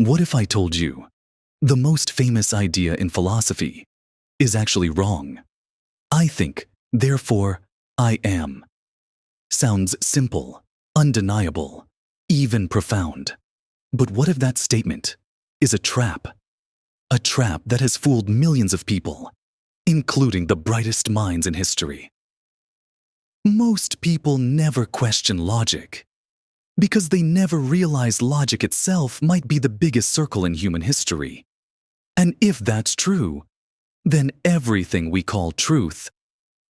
What if I told you the most famous idea in philosophy is actually wrong? I think, therefore I am. Sounds simple, undeniable, even profound. But what if that statement is a trap? A trap that has fooled millions of people, including the brightest minds in history. Most people never question logic, because they never realize logic itself might be the biggest circle in human history. And if that's true, then everything we call truth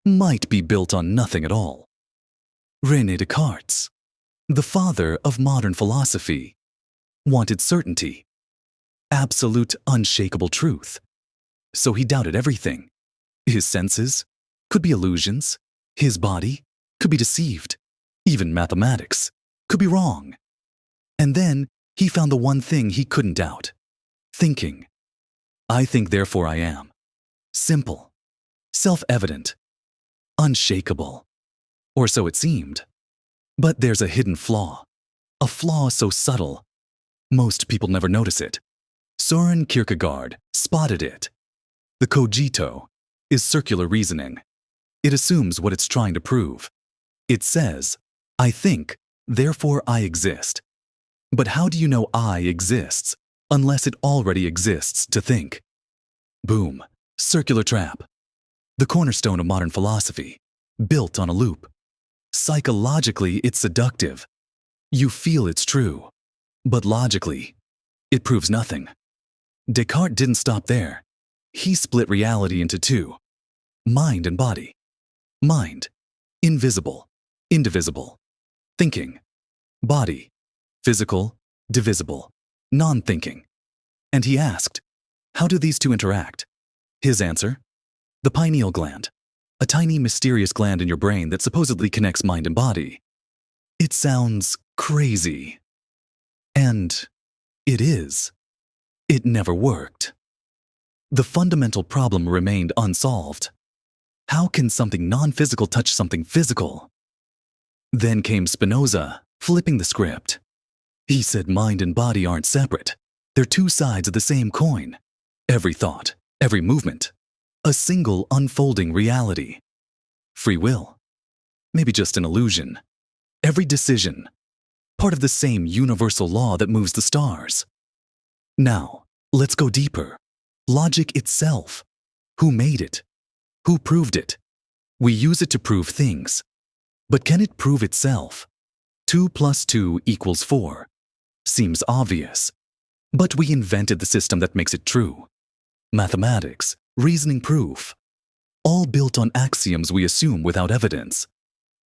might be built on nothing at all. René Descartes, the father of modern philosophy, wanted certainty, absolute, unshakable truth. So he doubted everything. His senses could be illusions, his body could be deceived, even mathematics could be wrong. And then he found the one thing he couldn't doubt: thinking. I think, therefore I am. Simple, self-evident, unshakable. Or so it seemed. But there's a hidden flaw, a flaw so subtle, most people never notice it. Søren Kierkegaard spotted it. The cogito is circular reasoning. It assumes what it's trying to prove. It says, I think, therefore I exist. But how do you know I exists unless it already exists to think? Boom, circular trap. The cornerstone of modern philosophy, built on a loop. Psychologically, it's seductive. You feel it's true. But logically, it proves nothing. Descartes didn't stop there. He split reality into two: mind and body. Mind, invisible, indivisible. Thinking, body, physical, divisible, non-thinking. And he asked, how do these two interact? His answer? The pineal gland, a tiny mysterious gland in your brain that supposedly connects mind and body. It sounds crazy. And it is. It never worked. The fundamental problem remained unsolved. How can something non-physical touch something physical? Then came Spinoza, flipping the script. He said mind and body aren't separate. They're two sides of the same coin. Every thought, every movement, a single unfolding reality. Free will, maybe just an illusion. Every decision, part of the same universal law that moves the stars. Now, let's go deeper. Logic itself. Who made it? Who proved it? We use it to prove things. But can it prove itself? 2 + 2 = 4. Seems obvious. But we invented the system that makes it true. Mathematics, reasoning proof. All built on axioms we assume without evidence.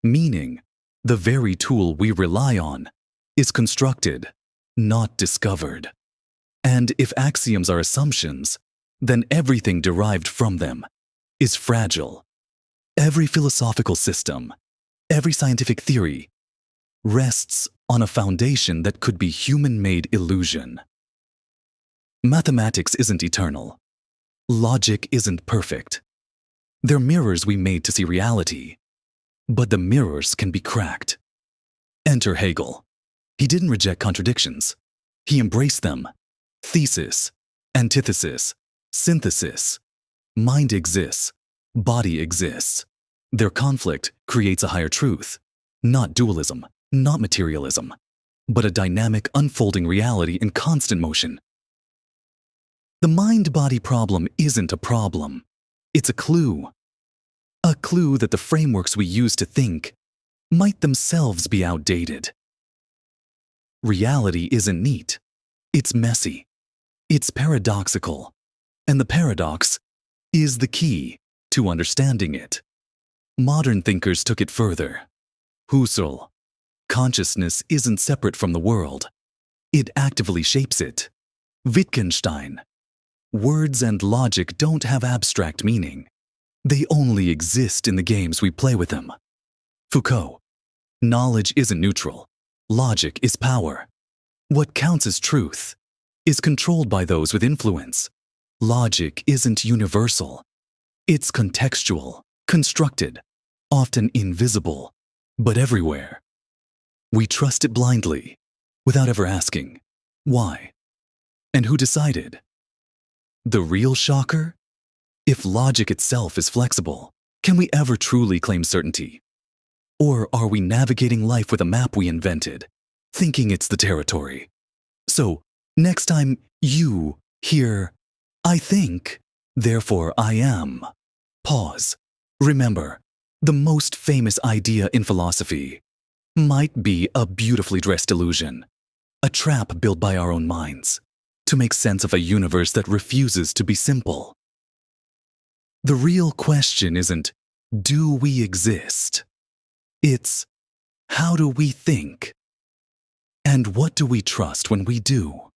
Meaning, the very tool we rely on is constructed, not discovered. And if axioms are assumptions, then everything derived from them is fragile. Every philosophical system, every scientific theory, rests on a foundation that could be human-made illusion. Mathematics isn't eternal. Logic isn't perfect. They're mirrors we made to see reality. But the mirrors can be cracked. Enter Hegel. He didn't reject contradictions. He embraced them. Thesis, antithesis, synthesis. Mind exists. Body exists. Their conflict creates a higher truth. Not dualism, not materialism, but a dynamic, unfolding reality in constant motion. The mind-body problem isn't a problem. It's a clue. A clue that the frameworks we use to think might themselves be outdated. Reality isn't neat. It's messy. It's paradoxical. And the paradox is the key to understanding it. Modern thinkers took it further. Husserl. Consciousness isn't separate from the world. It actively shapes it. Wittgenstein. Words and logic don't have abstract meaning. They only exist in the games we play with them. Foucault. Knowledge isn't neutral. Logic is power. What counts as truth is controlled by those with influence. Logic isn't universal. It's contextual, constructed, often invisible, but everywhere. We trust it blindly, without ever asking, why? And who decided? The real shocker? If logic itself is flexible, can we ever truly claim certainty? Or are we navigating life with a map we invented, thinking it's the territory? So, next time you hear, I think, therefore I am, pause. Remember, the most famous idea in philosophy might be a beautifully dressed illusion, a trap built by our own minds to make sense of a universe that refuses to be simple. The real question isn't, do we exist? It's, how do we think? And what do we trust when we do?